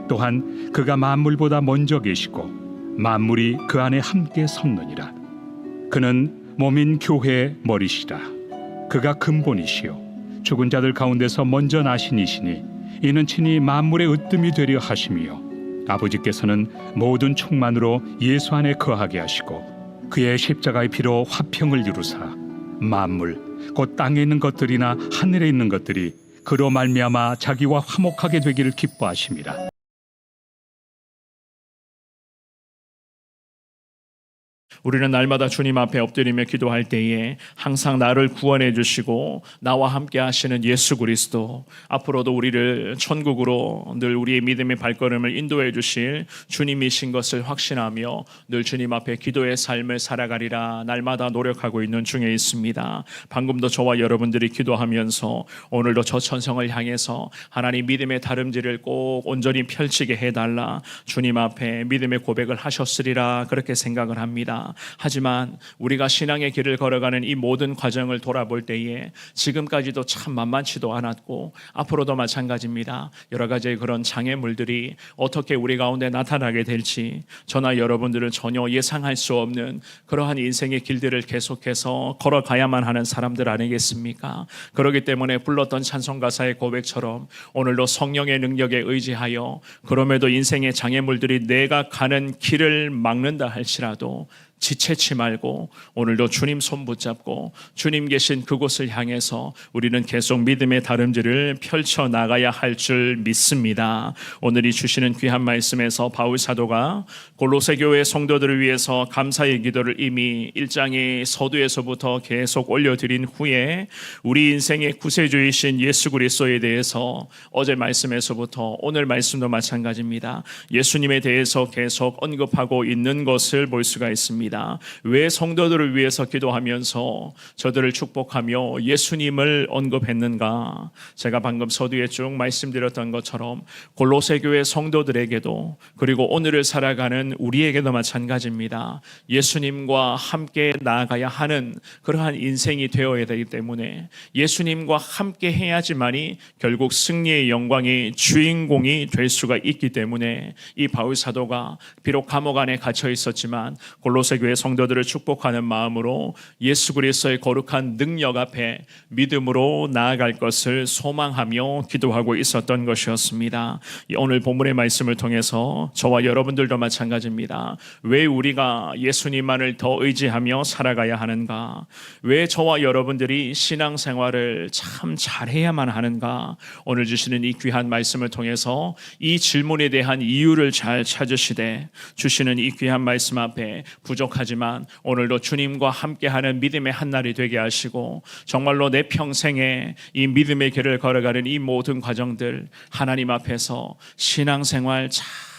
또한 그가 만물보다 먼저 계시고 만물이 그 안에 함께 섰느니라. 그는 몸인 교회의 머리시라. 그가 근본이시요 죽은 자들 가운데서 먼저 나신 이시니 이는 친히 만물의 으뜸이 되려 하심이요 아버지께서는 모든 충만으로 예수 안에 거하게 하시고 그의 십자가의 피로 화평을 이루사 만물 곧 땅에 있는 것들이나 하늘에 있는 것들이 그로 말미암아 자기와 화목하게 되기를 기뻐하심이라. 우리는 날마다 주님 앞에 엎드리며 기도할 때에 항상 나를 구원해 주시고 나와 함께 하시는 예수 그리스도, 앞으로도 우리를 천국으로 늘 우리의 믿음의 발걸음을 인도해 주실 주님이신 것을 확신하며 늘 주님 앞에 기도의 삶을 살아가리라 날마다 노력하고 있는 중에 있습니다. 방금도 저와 여러분들이 기도하면서 오늘도 저 천성을 향해서 하나님 믿음의 다름질을 꼭 온전히 펼치게 해달라 주님 앞에 믿음의 고백을 하셨으리라 그렇게 생각을 합니다. 하지만 우리가 신앙의 길을 걸어가는 이 모든 과정을 돌아볼 때에 지금까지도 참 만만치도 않았고 앞으로도 마찬가지입니다. 여러 가지의 그런 장애물들이 어떻게 우리 가운데 나타나게 될지 저나 여러분들은 전혀 예상할 수 없는 그러한 인생의 길들을 계속해서 걸어가야만 하는 사람들 아니겠습니까? 그렇기 때문에 불렀던 찬송 가사의 고백처럼 오늘도 성령의 능력에 의지하여 그럼에도 인생의 장애물들이 내가 가는 길을 막는다 할지라도 지체치 말고 오늘도 주님 손 붙잡고 주님 계신 그곳을 향해서 우리는 계속 믿음의 다름질을 펼쳐나가야 할 줄 믿습니다. 오늘이 주시는 귀한 말씀에서 바울 사도가 골로새 교회 성도들을 위해서 감사의 기도를 이미 1장의 서두에서부터 계속 올려드린 후에 우리 인생의 구세주이신 예수 그리스도에 대해서 어제 말씀에서부터 오늘 말씀도 마찬가지입니다. 예수님에 대해서 계속 언급하고 있는 것을 볼 수가 있습니다. 왜 성도들을 위해서 기도하면서 저들을 축복하며 예수님을 언급했는가? 제가 방금 서두에 쭉 말씀드렸던 것처럼 골로새 교회 성도들에게도 그리고 오늘을 살아가는 우리에게도 마찬가지입니다. 예수님과 함께 나아가야 하는 그러한 인생이 되어야 되기 때문에 예수님과 함께 해야지만이 결국 승리의 영광의 주인공이 될 수가 있기 때문에 이 바울 사도가 비록 감옥 안에 갇혀 있었지만 골로새 교회 성도들을 축복하는 마음으로 예수 그리스도의 거룩한 능력 앞에 믿음으로 나아갈 것을 소망하며 기도하고 있었던 것이었습니다. 오늘 본문의 말씀을 통해서 저와 여러분들도 마찬가지입니다. 왜 우리가 예수님만을 더 의지하며 살아가야 하는가? 왜 저와 여러분들이 신앙생활을 참 잘해야만 하는가? 오늘 주시는 이 귀한 말씀을 통해서 이 질문에 대한 이유를 잘 찾으시되 주시는 이 귀한 말씀 앞에 부족하지만 오늘도 주님과 함께하는 믿음의 한날이 되게 하시고 정말로 내 평생에 이 믿음의 길을 걸어가는 이 모든 과정들 하나님 앞에서 신앙생활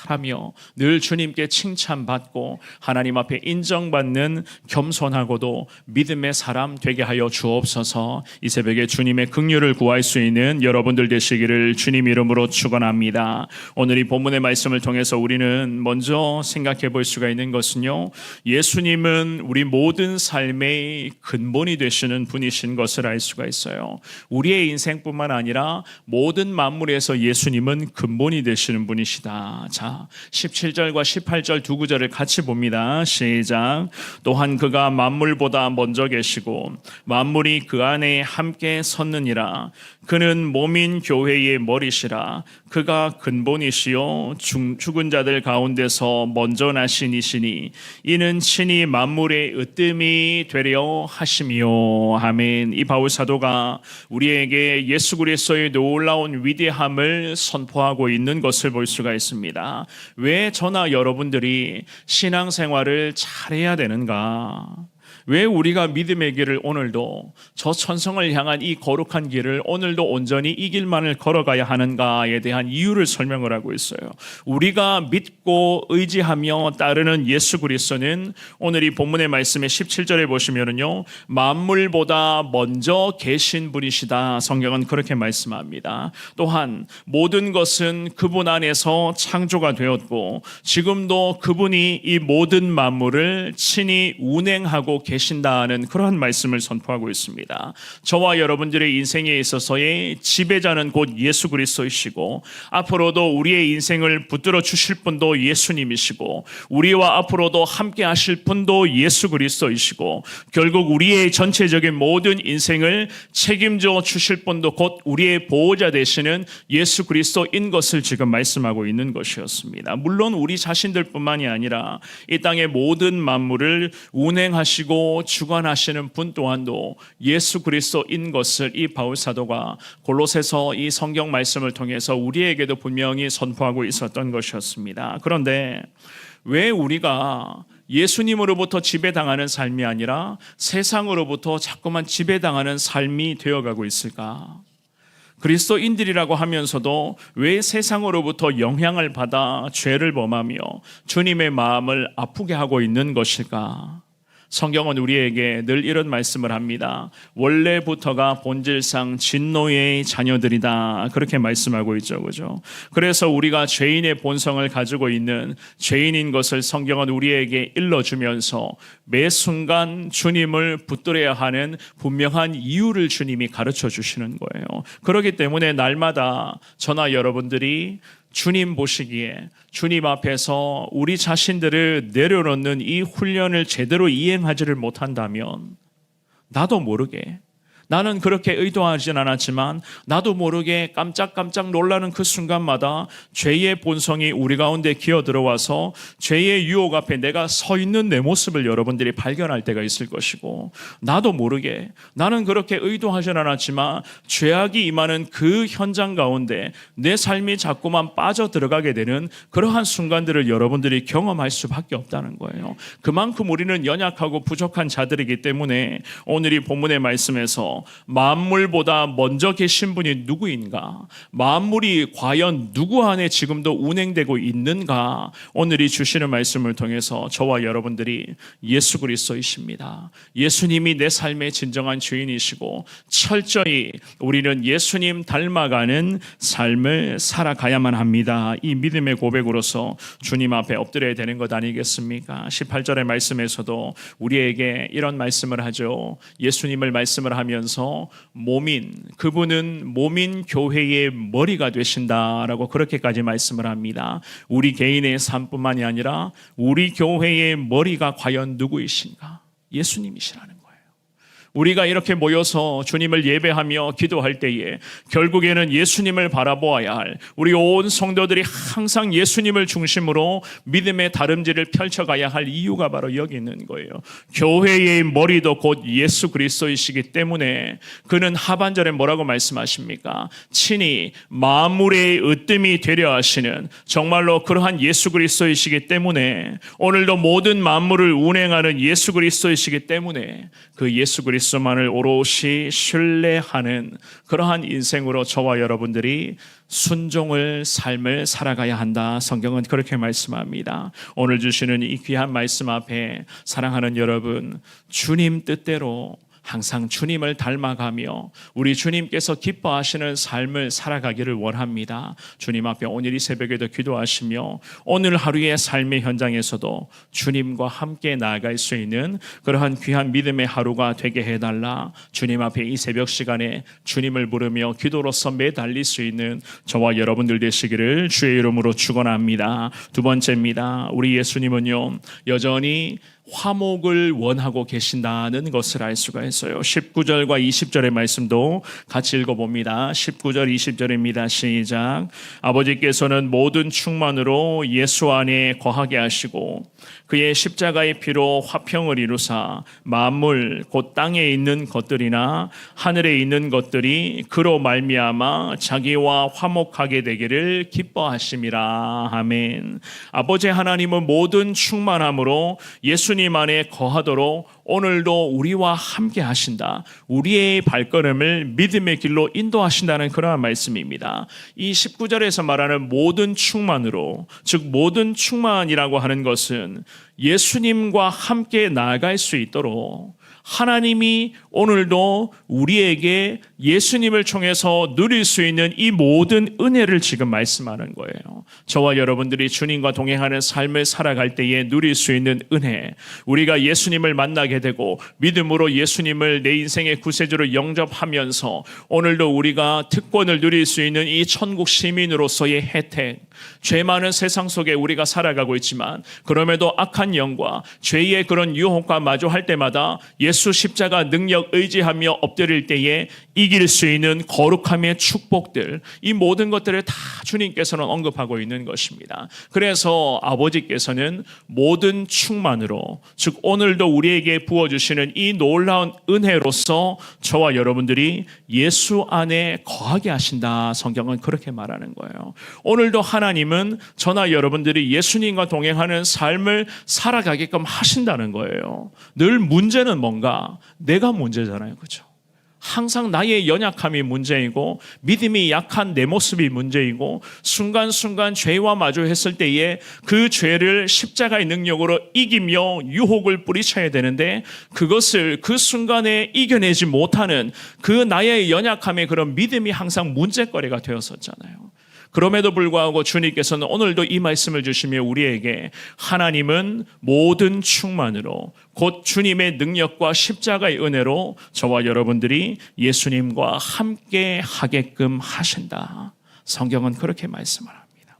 하며 늘 주님께 칭찬받고 하나님 앞에 인정받는 겸손하고도 믿음의 사람 되게 하여 주옵소서. 이 새벽에 주님의 긍휼을 구할 수 있는 여러분들 되시기를 주님 이름으로 축원합니다. 오늘 이 본문의 말씀을 통해서 우리는 먼저 생각해 볼 수가 있는 것은요, 예수님은 우리 모든 삶의 근본이 되시는 분이신 것을 알 수가 있어요. 우리의 인생뿐만 아니라 모든 만물에서 예수님은 근본이 되시는 분이시다. 자, 17절과 18절 두 구절을 같이 봅니다. 시작. 또한 그가 만물보다 먼저 계시고 만물이 그 안에 함께 섰느니라. 그는 몸인 교회의 머리시라. 그가 근본이시요 죽은 자들 가운데서 먼저 나신 이시니 이는 친히 만물의 으뜸이 되려 하심이요. 아멘. 이 바울 사도가 우리에게 예수 그리스도의 놀라운 위대함을 선포하고 있는 것을 볼 수가 있습니다. 왜 저나 여러분들이 신앙생활을 잘해야 되는가? 왜 우리가 믿음의 길을 오늘도 저 천성을 향한 이 거룩한 길을 오늘도 온전히 이 길만을 걸어가야 하는가에 대한 이유를 설명을 하고 있어요. 우리가 믿고 의지하며 따르는 예수 그리스도는 오늘 이 본문의 말씀의 17절에 보시면은요, 만물보다 먼저 계신 분이시다. 성경은 그렇게 말씀합니다. 또한 모든 것은 그분 안에서 창조가 되었고 지금도 그분이 이 모든 만물을 친히 운행하고 계십니다. 계신다는 그러한 말씀을 선포하고 있습니다. 저와 여러분들의 인생에 있어서의 지배자는 곧 예수 그리스도이시고 앞으로도 우리의 인생을 붙들어 주실 분도 예수님이시고 우리와 앞으로도 함께 하실 분도 예수 그리스도이시고 결국 우리의 전체적인 모든 인생을 책임져 주실 분도 곧 우리의 보호자 되시는 예수 그리스도인 것을 지금 말씀하고 있는 것이었습니다. 물론 우리 자신들뿐만이 아니라 이 땅의 모든 만물을 운행하시고 주관하시는 분 또한도 예수 그리스도인 것을 이 바울 사도가 골로새서 이 성경 말씀을 통해서 우리에게도 분명히 선포하고 있었던 것이었습니다. 그런데 왜 우리가 예수님으로부터 지배당하는 삶이 아니라 세상으로부터 자꾸만 지배당하는 삶이 되어가고 있을까? 그리스도인들이라고 하면서도 왜 세상으로부터 영향을 받아 죄를 범하며 주님의 마음을 아프게 하고 있는 것일까? 성경은 우리에게 늘 이런 말씀을 합니다. 원래부터가 본질상 진노의 자녀들이다. 그렇게 말씀하고 있죠. 그죠? 그래서 우리가 죄인의 본성을 가지고 있는 죄인인 것을 성경은 우리에게 일러주면서 매 순간 주님을 붙들어야 하는 분명한 이유를 주님이 가르쳐 주시는 거예요. 그렇기 때문에 날마다 저나 여러분들이 주님 보시기에 주님 앞에서 우리 자신들을 내려놓는 이 훈련을 제대로 이행하지를 못한다면 나도 모르게 나는 그렇게 의도하진 않았지만 나도 모르게 깜짝깜짝 놀라는 그 순간마다 죄의 본성이 우리 가운데 기어 들어와서 죄의 유혹 앞에 내가 서 있는 내 모습을 여러분들이 발견할 때가 있을 것이고 나도 모르게 나는 그렇게 의도하진 않았지만 죄악이 임하는 그 현장 가운데 내 삶이 자꾸만 빠져 들어가게 되는 그러한 순간들을 여러분들이 경험할 수밖에 없다는 거예요. 그만큼 우리는 연약하고 부족한 자들이기 때문에 오늘 이 본문의 말씀에서 만물보다 먼저 계신 분이 누구인가? 만물이 과연 누구 안에 지금도 운행되고 있는가? 오늘이 주시는 말씀을 통해서 저와 여러분들이 예수 그리스도이십니다. 예수님이 내 삶의 진정한 주인이시고 철저히 우리는 예수님 닮아가는 삶을 살아가야만 합니다. 이 믿음의 고백으로서 주님 앞에 엎드려야 되는 것 아니겠습니까? 18절의 말씀에서도 우리에게 이런 말씀을 하죠. 예수님을 말씀을 하면서 그분은 몸인 교회의 머리가 되신다라고 그렇게까지 말씀을 합니다. 우리 개인의 삶뿐만이 아니라 우리 교회의 머리가 과연 누구이신가? 예수님이시라는 거예요. 우리가 이렇게 모여서 주님을 예배하며 기도할 때에 결국에는 예수님을 바라보아야 할 우리 온 성도들이 항상 예수님을 중심으로 믿음의 다름질을 펼쳐가야 할 이유가 바로 여기 있는 거예요. 교회의 머리도 곧 예수 그리스도이시기 때문에 그는 하반절에 뭐라고 말씀하십니까? 친히 만물의 으뜸이 되려 하시는 정말로 그러한 예수 그리스도이시기 때문에 오늘도 모든 만물을 운행하는 예수 그리스도이시기 때문에 그 예수 그리스도만을 오롯이 신뢰하는 그러한 인생으로 저와 여러분들이 순종을 삶을 살아가야 한다. 성경은 그렇게 말씀합니다. 오늘 주시는 이 귀한 말씀 앞에 사랑하는 여러분, 주님 뜻대로 항상 주님을 닮아가며 우리 주님께서 기뻐하시는 삶을 살아가기를 원합니다. 주님 앞에 오늘 이 새벽에도 기도하시며 오늘 하루의 삶의 현장에서도 주님과 함께 나아갈 수 있는 그러한 귀한 믿음의 하루가 되게 해달라. 주님 앞에 이 새벽 시간에 주님을 부르며 기도로서 매달릴 수 있는 저와 여러분들 되시기를 주의 이름으로 축원합니다. 두 번째입니다. 우리 예수님은요 여전히 화목을 원하고 계신다는 것을 알 수가 있어요. 19절과 20절의 말씀도 같이 읽어봅니다. 19절 20절입니다. 시작. 아버지께서는 모든 충만으로 예수 안에 거하게 하시고 그의 십자가의 피로 화평을 이루사 만물 곧 땅에 있는 것들이나 하늘에 있는 것들이 그로 말미암아 자기와 화목하게 되기를 기뻐하심이라. 아멘. 아버지 하나님은 모든 충만함으로 예수님 안에 거하도록 오늘도 우리와 함께 하신다. 우리의 발걸음을 믿음의 길로 인도하신다는 그러한 말씀입니다. 이 19절에서 말하는 모든 충만으로, 즉 모든 충만이라고 하는 것은 예수님과 함께 나아갈 수 있도록 하나님이 오늘도 우리에게 예수님을 통해서 누릴 수 있는 이 모든 은혜를 지금 말씀하는 거예요. 저와 여러분들이 주님과 동행하는 삶을 살아갈 때에 누릴 수 있는 은혜, 우리가 예수님을 만나게 되고 믿음으로 예수님을 내 인생의 구세주로 영접하면서 오늘도 우리가 특권을 누릴 수 있는 이 천국 시민으로서의 혜택, 죄 많은 세상 속에 우리가 살아가고 있지만 그럼에도 악한 영과 죄의 그런 유혹과 마주할 때마다 예수 십자가 능력 의지하며 엎드릴 때에 이길 수 있는 거룩함의 축복들, 이 모든 것들을 다 주님께서는 언급하고 있는 것입니다. 그래서 아버지께서는 모든 충만으로, 즉 오늘도 우리에게 부어주시는 이 놀라운 은혜로서 저와 여러분들이 예수 안에 거하게 하신다. 성경은 그렇게 말하는 거예요. 오늘도 하나님은 저나 여러분들이 예수님과 동행하는 삶을 살아가게끔 하신다는 거예요. 늘 문제는 뭔가? 내가 문제잖아요. 그렇죠? 항상 나의 연약함이 문제이고 믿음이 약한 내 모습이 문제이고 순간순간 죄와 마주했을 때에 그 죄를 십자가의 능력으로 이기며 유혹을 뿌리쳐야 되는데 그것을 그 순간에 이겨내지 못하는 그 나의 연약함의 그런 믿음이 항상 문제거리가 되었었잖아요. 그럼에도 불구하고 주님께서는 오늘도 이 말씀을 주시며 우리에게 하나님은 모든 충만으로 곧 주님의 능력과 십자가의 은혜로 저와 여러분들이 예수님과 함께 하게끔 하신다. 성경은 그렇게 말씀을 합니다.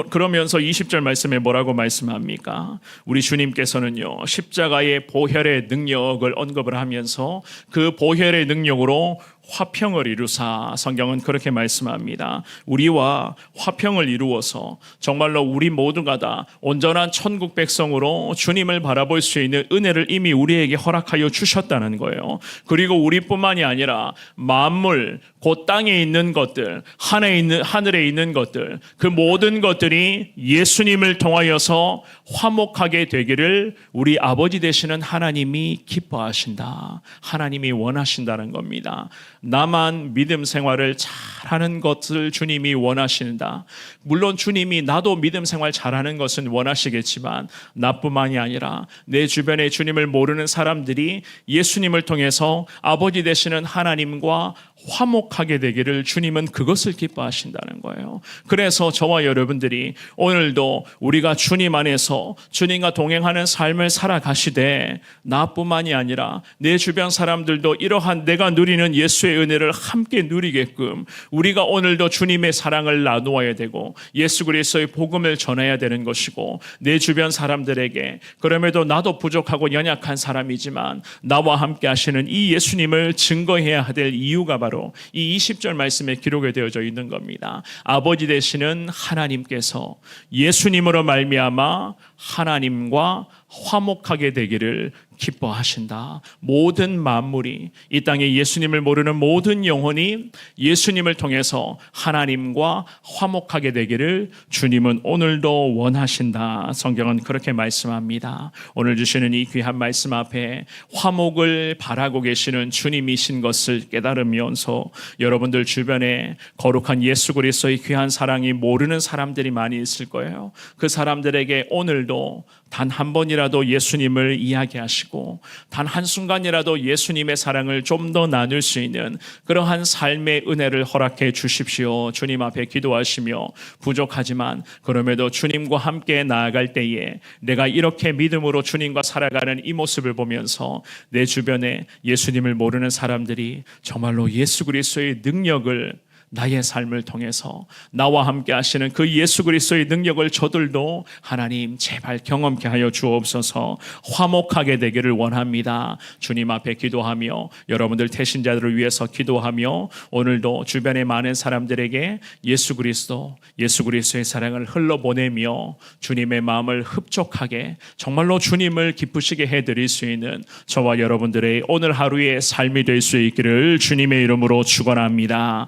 그러면서 20절 말씀에 뭐라고 말씀합니까? 우리 주님께서는요, 십자가의 보혈의 능력을 언급을 하면서 그 보혈의 능력으로 화평을 이루사, 성경은 그렇게 말씀합니다. 우리와 화평을 이루어서 정말로 우리 모두가 다 온전한 천국 백성으로 주님을 바라볼 수 있는 은혜를 이미 우리에게 허락하여 주셨다는 거예요. 그리고 우리뿐만이 아니라 만물, 곧 땅에 있는 것들, 하늘에 있는 것들, 그 모든 것들이 예수님을 통하여서 화목하게 되기를 우리 아버지 되시는 하나님이 기뻐하신다. 하나님이 원하신다는 겁니다. 나만 믿음 생활을 잘하는 것을 주님이 원하신다. 물론 주님이 나도 믿음 생활 잘하는 것은 원하시겠지만 나뿐만이 아니라 내 주변에 주님을 모르는 사람들이 예수님을 통해서 아버지 되시는 하나님과 화목하게 되기를 주님은 그것을 기뻐하신다는 거예요. 그래서 저와 여러분들이 오늘도 우리가 주님 안에서 주님과 동행하는 삶을 살아가시되 나뿐만이 아니라 내 주변 사람들도 이러한 내가 누리는 예수의 은혜를 함께 누리게끔 우리가 오늘도 주님의 사랑을 나누어야 되고 예수 그리스도의 복음을 전해야 되는 것이고 내 주변 사람들에게 그럼에도 나도 부족하고 연약한 사람이지만 나와 함께 하시는 이 예수님을 증거해야 될 이유가 바로 이 20절 말씀에 기록이 되어져 있는 겁니다. 아버지 되시는 하나님께서 예수님으로 말미암아 하나님과 화목하게 되기를 기뻐하신다. 모든 만물이, 이 땅에 예수님을 모르는 모든 영혼이 예수님을 통해서 하나님과 화목하게 되기를 주님은 오늘도 원하신다. 성경은 그렇게 말씀합니다. 오늘 주시는 이 귀한 말씀 앞에 화목을 바라고 계시는 주님이신 것을 깨달으면서 여러분들 주변에 거룩한 예수 그리스도의 귀한 사랑이 모르는 사람들이 많이 있을 거예요. 그 사람들에게 오늘도 단 한 번이라도 예수님을 이야기하시고 단 한순간이라도 예수님의 사랑을 좀 더 나눌 수 있는 그러한 삶의 은혜를 허락해 주십시오. 주님 앞에 기도하시며 부족하지만 그럼에도 주님과 함께 나아갈 때에 내가 이렇게 믿음으로 주님과 살아가는 이 모습을 보면서 내 주변에 예수님을 모르는 사람들이 정말로 예수 그리스도의 능력을 나의 삶을 통해서 나와 함께 하시는 그 예수 그리스도의 능력을 저들도 하나님 제발 경험케 하여 주옵소서. 화목하게 되기를 원합니다. 주님 앞에 기도하며 여러분들 태신자들을 위해서 기도하며 오늘도 주변의 많은 사람들에게 예수 그리스도의 사랑을 흘러보내며 주님의 마음을 흡족하게 정말로 주님을 기쁘시게 해드릴 수 있는 저와 여러분들의 오늘 하루의 삶이 될 수 있기를 주님의 이름으로 축원합니다.